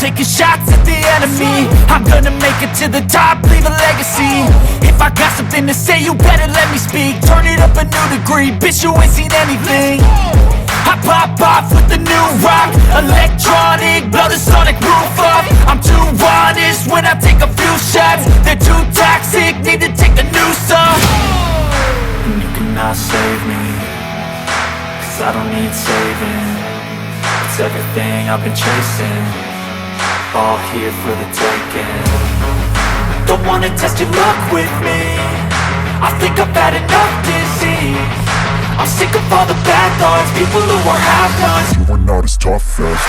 taking shots at the enemy. I'm gonna make it to the top, leave a legacy. If I got something to say, you better let me speak. Turn it up a new degree, bitch, you ain't seen anything. I pop off with the new rock, electronic, blow the sonic roof up. I'm too honest when I take a few shots. They're too toxic, need to take a new song. And you cannot save me, cause I don't need saving. It's everything I've been chasing, all here for the taking. Don't wanna test your luck with me, I think I've had enough disease. I'm sick of all the bad thoughts, people who are half-nots. You are not as tough as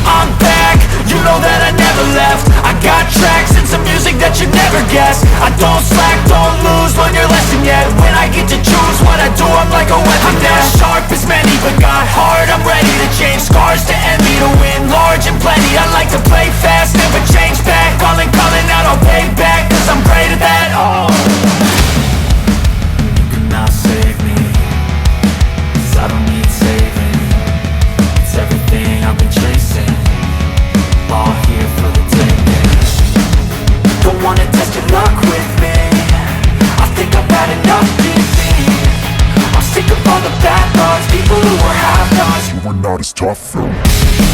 I'm back, you know that I never left. I got tracks and some music that you never guessed. I don't slack, don't lose, learn your lesson yet. When I get to choose what I do, I'm like a weapon. I'm not sharp as many, but got heart. I'm ready to change scars to envy, to win large and plenty. I like to play fast, never change back. Calling out, I'll pay back, cause I'm great at that. Oh, you cannot save me, cause I don't need saving. It's everything I've been chasing, all here for the taking. Don't wanna test your luck with me, I think I've had enough disease. I'm sick of all the bad thoughts, people who are half-nots. you are not as tough as